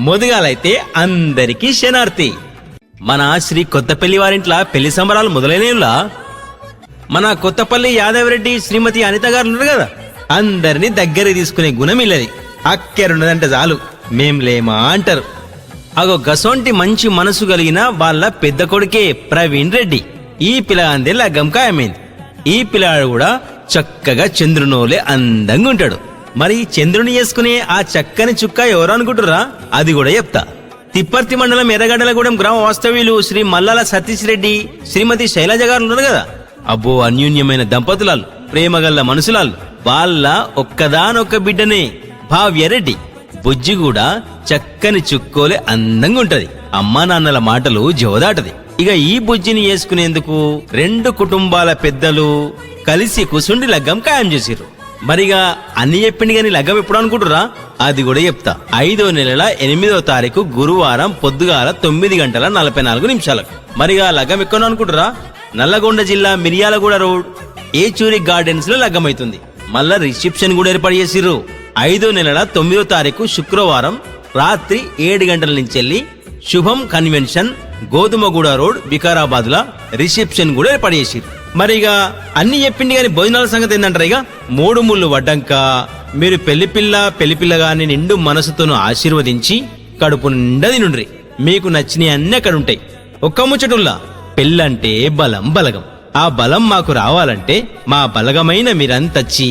మొదగాలైతే అందరికీ శనార్థి. మన శ్రీ కొత్తపల్లి వారింట్ల పెళ్లి సంబరాలు మొదలైనలా మన కొత్తపల్లి యాదవరెడ్డి శ్రీమతి అనిత గారు ఉన్నారు కదా, అందరినీ దగ్గర తీసుకునే గుణం ఇల్లది. అక్కెరున్నదంటే చాలు మేం లేమా అంటారు. అగో గసొంటి మంచి మనసు కలిగిన వాళ్ళ పెద్ద కొడుకే ప్రవీణ్ రెడ్డి. ఈ పిల్లగాందే లగ్గం ఖాయమైంది. ఈ పిల్లాడు కూడా చక్కగా చంద్రునోలే అందంగా ఉంటాడు. మరి చంద్రుని చేసుకునే ఆ చక్కని చుక్క ఎవరు అనుకుంటురా? అది కూడా చెప్తా. తిప్పర్తి మండలం ఎర్రగడ్డలగూడెం గ్రామ వాస్తవ్యులు శ్రీ మల్లాల సతీష్ రెడ్డి శ్రీమతి శైలజ గారు ఉన్నారు కదా, అబ్బో అన్యూన్యమైన దంపతులాలు, ప్రేమగల్ల మనుషులాలు. వాళ్ళ ఒక్కదానొక్క బిడ్డనే భావ్యరెడ్డి. బుజ్జి కూడా చక్కని చుక్కోలే అందంగా ఉంటది. అమ్మా నాన్నల మాటలు జవదాటది. ఇక ఈ బుజ్జిని చేసుకునేందుకు రెండు కుటుంబాల పెద్దలు కలిసి కుసుండి లగ్గం ఖాయం చేసిర్రు. మరిగా అన్ని చెప్పింది గాని లగ్గం ఎప్పుడు అనుకుంటురా? అది కూడా చెప్తా. 5వ నెల 8వ తారీఖు గురువారం పొద్దుగాల 9:44. మరిగా లగ్గం ఎక్కడ అనుకుంటురా? నల్లగొండ జిల్లా మిర్యాలగూడ రోడ్ ఏచూరి గార్డెన్స్ లో లగ్గమైతుంది. మళ్ళా రిసెప్షన్ కూడా ఏర్పాటు చేసిర్రు. 5వ నెల 9వ తారీఖు శుక్రవారం రాత్రి 7 గంటల నుంచి శుభం కన్వెన్షన్ గోధుమగూడ రోడ్ వికారాబాద్ లా రిసెప్షన్ కూడా ఏర్పాటు చేసిర్రు. మరిగా అన్ని చెప్పింది గాని భోజనాల సంగతి ఏంటంటారు? ఇక 3 ముళ్ళు వడ్డంక మీరు పెళ్లిపిల్లగాని నిండు మనసుతోను ఆశీర్వదించి కడుపు నిండా తినుండ్రి. మీకు నచ్చినవి అన్ని అక్కడ ఉంటాయి. ఒక్క ముచ్చటుల్లా పెళ్ళంటే బలం బలగం. ఆ బలం మాకు రావాలంటే మా బలగమైన మీరంతచ్చి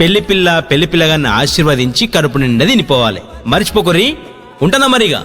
పెళ్లిపిల్లగాన్ని ఆశీర్వదించి కడుపు నిండా తినిపోవాలి. మర్చిపోకుర్రి. ఉంటనా మరిగా.